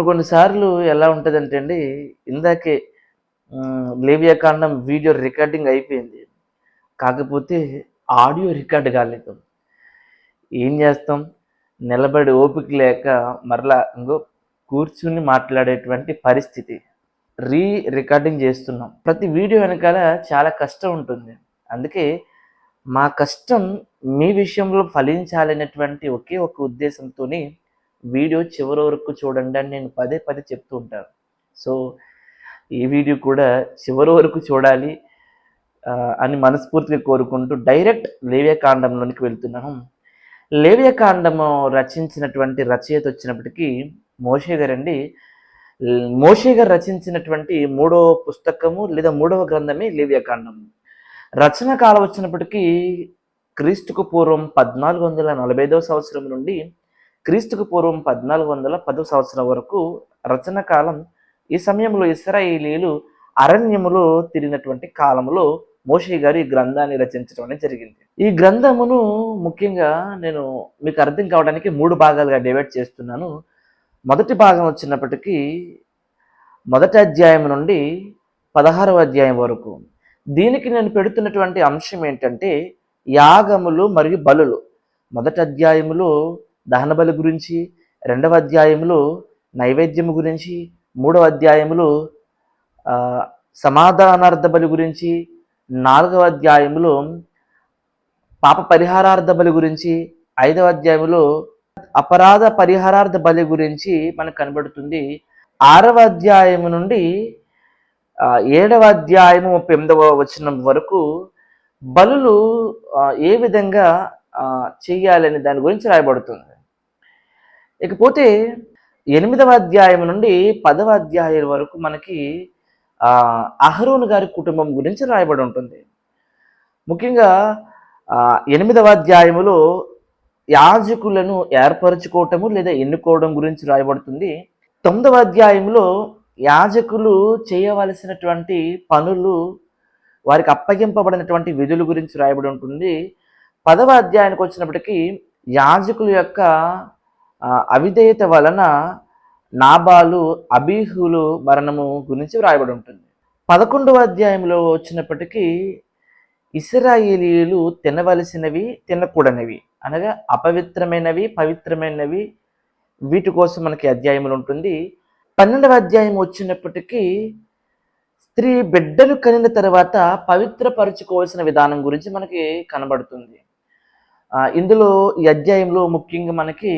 కొన్ని సార్లు ఎలా ఉంటదంటే అండి, ఇందాకే లేవియాకాండం వీడియో రికార్డింగ్ అయిపోయింది. కాకపోతే ఆడియో రికార్డ్ కాలేదు. ఏం చేస్తాం? నిలబడి ఓపిక లేక మరలా కూర్చుని మాట్లాడేటువంటి పరిస్థితి. రికార్డింగ్ చేస్తున్నాం. ప్రతి వీడియో వెనకాల చాలా కష్టం ఉంటుంది. అందుకే మా కష్టం మీ విషయంలో ఫలించాలనేటువంటి ఒకే ఒక ఉద్దేశంతోని వీడియో చివరి వరకు చూడండి అని నేను పదే పదే చెప్తూ ఉంటాను. సో ఈ వీడియో కూడా చివరి వరకు చూడాలి అని మనస్ఫూర్తిగా కోరుకుంటూ డైరెక్ట్ లేవ్యకాండంలోనికి వెళ్తున్నాను. లేవ్యకాండము రచించినటువంటి రచయిత వచ్చినప్పటికీ మోషే గారండి. మోషే గారు రచించినటువంటి మూడవ పుస్తకము లేదా మూడవ గ్రంథమే లేవ్యకాండము. రచన కాలం వచ్చినప్పటికీ క్రీస్తుకు పూర్వం 1445 సంవత్సరం నుండి క్రీస్తుకు పూర్వం 1410 సంవత్సరం వరకు రచన కాలం. ఈ సమయంలో ఇశ్రాయేలీయులు అరణ్యములో తిరిగినటువంటి కాలంలో మోషే గారు ఈ గ్రంథాన్ని రచించడం అనేది జరిగింది. ఈ గ్రంథమును ముఖ్యంగా నేను మీకు అర్థం కావడానికి 3 భాగాలుగా డివైడ్ చేస్తున్నాను. మొదటి భాగం వచ్చినప్పటికీ మొదటి అధ్యాయం నుండి 16వ అధ్యాయం వరకు. దీనికి నేను పెడుతున్నటువంటి అంశం ఏంటంటే యాగములు మరియు బలులు. మొదటి అధ్యాయములో దహన బలి గురించి, రెండవ అధ్యాయంలో నైవేద్యము గురించి, మూడవ అధ్యాయంలో సమాధానార్థ బలి గురించి, 4వ అధ్యాయంలో పాప పరిహారార్థ బలి గురించి, 5వ అధ్యాయంలో అపరాధ పరిహారార్థ బలి గురించి మనకు కనబడుతుంది. 6వ అధ్యాయం నుండి 7వ అధ్యాయము 38వ వచనం వరకు బలులు ఏ విధంగా చెయ్యాలని దాని గురించి రాయబడుతుంది. ఇకపోతే 8వ అధ్యాయం నుండి 10వ అధ్యాయం వరకు మనకి అహరోను గారి కుటుంబం గురించి రాయబడి ఉంటుంది. ముఖ్యంగా 8వ అధ్యాయములో యాజకులను ఏర్పరచుకోవటము లేదా ఎన్నుకోవడం గురించి రాయబడుతుంది. 9వ అధ్యాయంలో యాజకులు చేయవలసినటువంటి పనులు, వారికి అప్పగింపబడినటువంటి విధుల గురించి రాయబడి ఉంటుంది. 10వ అధ్యాయానికి వచ్చినప్పటికీ యాజకుల యొక్క అవిధేయత వలన నాబాలు అబీహులు మరణము గురించి వ్రాయబడి ఉంటుంది. 11వ అధ్యాయంలో వచ్చినప్పటికీ ఇశ్రాయేలీయులు తినవలసినవి, తినకూడనివి అనగా అపవిత్రమైనవి, పవిత్రమైనవి, వీటి కోసం మనకి అధ్యాయములు ఉంటుంది. 12వ అధ్యాయం వచ్చినప్పటికీ స్త్రీ బిడ్డలు కనిన తర్వాత పవిత్రపరచుకోవాల్సిన విధానం గురించి మనకి కనబడుతుంది. ఇందులో ఈ అధ్యాయంలో ముఖ్యంగా మనకి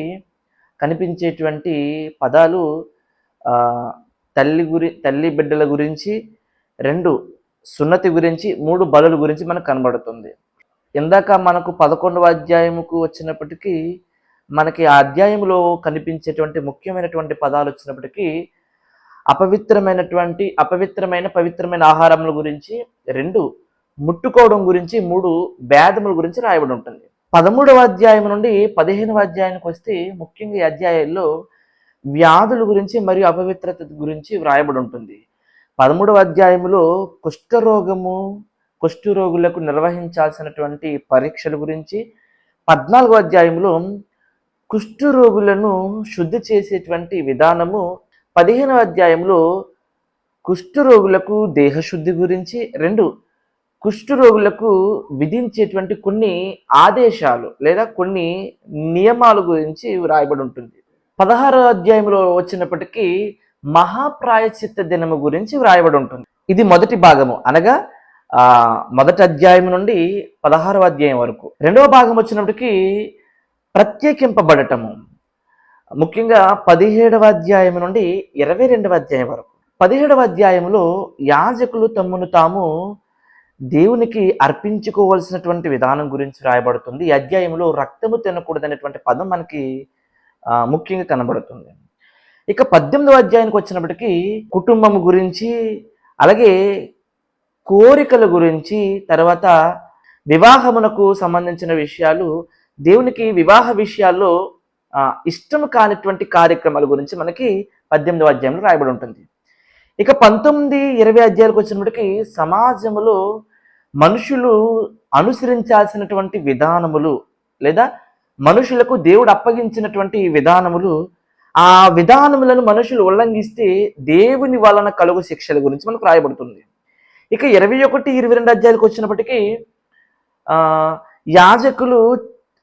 కనిపించేటువంటి పదాలు తల్లి బిడ్డల గురించి, 2 సున్నతి గురించి, 3 బలుల గురించి మనకు కనబడుతుంది. ఇందాక మనకు 11వ అధ్యాయముకు వచ్చినప్పటికీ మనకి ఆ అధ్యాయంలో కనిపించేటువంటి ముఖ్యమైనటువంటి పదాలు వచ్చినప్పటికీ పవిత్రమైన ఆహారముల గురించి, 2 ముట్టుకోవడం గురించి, 3 భేదముల గురించి రాయబడి ఉంటుంది. 13వ అధ్యాయం నుండి 15వ అధ్యాయానికి వస్తే ముఖ్యంగా ఈ అధ్యాయాల్లో వ్యాధుల గురించి మరియు అపవిత్రత గురించి వ్రాయబడి ఉంటుంది. 13వ అధ్యాయంలో కుష్ఠరోగులకు నిర్వహించాల్సినటువంటి పరీక్షల గురించి, 14వ అధ్యాయంలో కుష్ఠరోగులను శుద్ధి చేసేటువంటి విధానము, 15వ అధ్యాయంలో కుష్ఠరోగులకు దేహశుద్ధి గురించి, 2 కుష్ఠరోగులకు విధించేటువంటి కొన్ని ఆదేశాలు లేదా కొన్ని నియమాల గురించి వ్రాయబడి ఉంటుంది. 16వ అధ్యాయంలో వచ్చినప్పటికీ మహాప్రాయశ్చిత్త దినము గురించి వ్రాయబడి ఉంటుంది. ఇది మొదటి భాగము, అనగా మొదటి అధ్యాయం నుండి 16వ అధ్యాయం వరకు. రెండవ భాగం వచ్చినప్పటికీ ప్రత్యేకింపబడటము, ముఖ్యంగా 17వ అధ్యాయం నుండి 22వ అధ్యాయం వరకు. 17వ అధ్యాయంలో యాజకులు తమ్మును తాము దేవునికి అర్పించుకోవాల్సినటువంటి విధానం గురించి రాయబడుతుంది. ఈ అధ్యాయంలో రక్తము తినకూడదనేటువంటి పదం మనకి ముఖ్యంగా కనబడుతుంది. ఇక 18వ అధ్యాయానికి వచ్చినప్పటికీ కుటుంబం గురించి, అలాగే కోరికల గురించి, తర్వాత వివాహమునకు సంబంధించిన విషయాలు, దేవునికి వివాహ విషయాల్లో ఇష్టం కానిటువంటి కార్యక్రమాల గురించి మనకి 18వ అధ్యాయంలో రాయబడి ఉంటుంది. ఇక 19, 20 అధ్యాయాలకు వచ్చినప్పటికీ సమాజంలో మనుషులు అనుసరించాల్సినటువంటి విధానములు లేదా మనుషులకు దేవుడు అప్పగించినటువంటి విధానములు ఆ విధానములను మనుషులు ఉల్లంఘిస్తే దేవుని వలన కలుగు శిక్షల గురించి మనకు రాయబడుతుంది. ఇక 21, 22 అధ్యాయాలకు వచ్చినప్పటికీ యాజకులు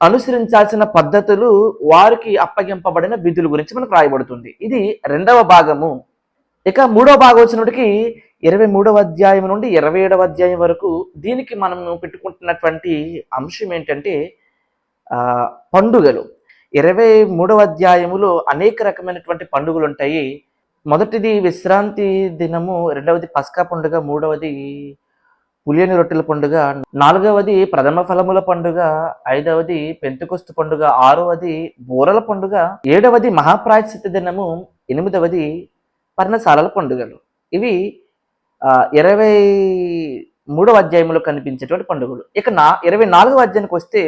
అనుసరించాల్సిన పద్ధతులు, వారికి అప్పగింపబడిన విధుల గురించి మనకు రాయబడుతుంది. ఇది 2వ భాగము. ఇక 3వ భాగం వచ్చినప్పటికీ 23వ అధ్యాయం నుండి 27వ అధ్యాయం వరకు దీనికి మనం పెట్టుకుంటున్నటువంటి అంశం ఏంటంటే పండుగలు. 23వ అధ్యాయములో అనేక రకమైనటువంటి పండుగలు ఉంటాయి. మొదటిది విశ్రాంతి దినము, రెండవది పస్కా పండుగ, మూడవది పులియని రొట్టెల పండుగ, 4వది ప్రథమ ఫలముల పండుగ, 5వది పెంతెకొస్తు పండుగ, 6వది బూరల పండుగ, 7వది మహాప్రాయశ్చిత్త దినము, 8వది పర్ణశాలల పండుగలు. ఇవి 23వ అధ్యాయంలో కనిపించేటువంటి పండుగలు. ఇక 24వ అధ్యాయానికి వస్తే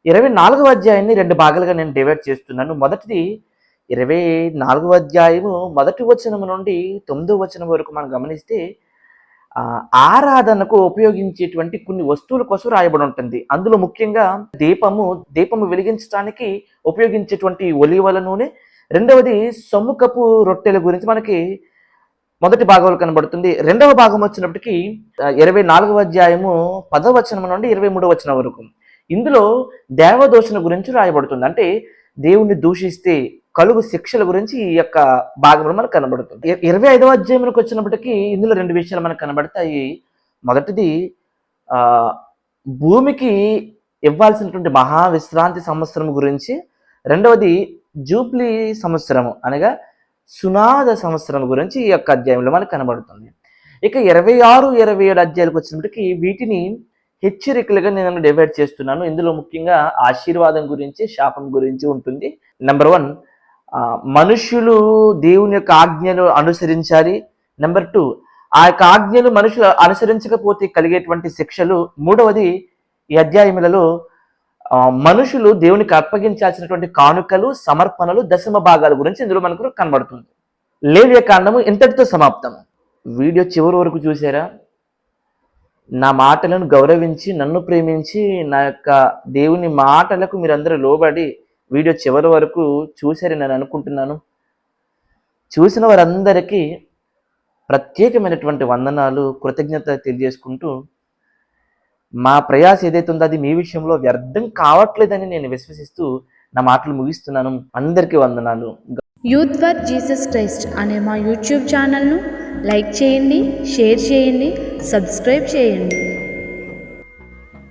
24వ అధ్యాయాన్ని 2 భాగాలుగా నేను డివైడ్ చేస్తున్నాను. మొదటిది 24వ అధ్యాయము 1వ వచనం నుండి 9వ వచనం వరకు మనం గమనిస్తే ఆరాధనకు ఉపయోగించేటువంటి కొన్ని వస్తువుల కోసం రాయబడి ఉంటుంది. అందులో ముఖ్యంగా దీపము వెలిగించడానికి ఉపయోగించేటువంటి ఒలీవల నూనె, రెండవది సొమ్ముకపు రొట్టెల గురించి మనకి మొదటి భాగంలో కనబడుతుంది. 2వ భాగం వచ్చినప్పటికీ 24వ అధ్యాయము 10వ వచనం నుండి 23వ వచనం వరకు ఇందులో దేవదూషణ గురించి రాయబడుతుంది. అంటే దేవుణ్ణి దూషిస్తే కలుగు శిక్షల గురించి ఈ యొక్క భాగంలో మనకు కనబడుతుంది. 25వ అధ్యాయంలోకి వచ్చినప్పటికీ ఇందులో 2 విషయాలు మనకు కనబడతాయి. మొదటిది భూమికి ఇవ్వాల్సినటువంటి మహావిశ్రాంతి సంవత్సరం గురించి, రెండవది జూబ్లీ సంవత్సరము అనగా సునాద సంవత్సరం గురించి ఈ యొక్క అధ్యాయంలో మనకు కనబడుతుంది. ఇక 26, 27 అధ్యాయాలకు వచ్చినప్పటికీ వీటిని హెచ్చరికలుగా నేను డివైడ్ చేస్తున్నాను. ఇందులో ముఖ్యంగా ఆశీర్వాదం గురించి, శాపం గురించి ఉంటుంది. నెంబర్ 1, మనుషులు దేవుని యొక్క ఆజ్ఞలు అనుసరించాలి. నెంబర్ 2, ఆ యొక్క ఆజ్ఞలు మనుషులు అనుసరించకపోతే కలిగేటువంటి శిక్షలు. 3వది ఈ అధ్యాయములలో మనుషులు దేవునికి అప్పగించాల్సినటువంటి కానుకలు, సమర్పణలు, దశమ భాగాల గురించి ఇందులో మనకు కనబడుతుంది. లేవియ కాండము ఇంతటితో సమాప్తం. వీడియో చివరి వరకు చూసారా? నా మాటలను గౌరవించి, నన్ను ప్రేమించి, నా యొక్క దేవుని మాటలకు మీరందరూ లోబడి వీడియో చివరి వరకు చూశారని నేను అనుకుంటున్నాను. చూసిన వారందరికీ ప్రత్యేకమైనటువంటి వందనాలు, కృతజ్ఞత తెలియజేసుకుంటూ, మా ప్రయాస ఏదైతే ఉందో అది మీ విషయంలో వ్యర్థం కావట్లేదని నేను విశ్వసిస్తూ నా మాటలు ముగిస్తున్నాను. అందరికీ వందనాలు. యూత్ ఫర్ జీసస్ క్రైస్ట్ అనే మా యూట్యూబ్ ఛానల్ను లైక్ చేయండి, షేర్ చేయండి, సబ్స్క్రైబ్ చేయండి.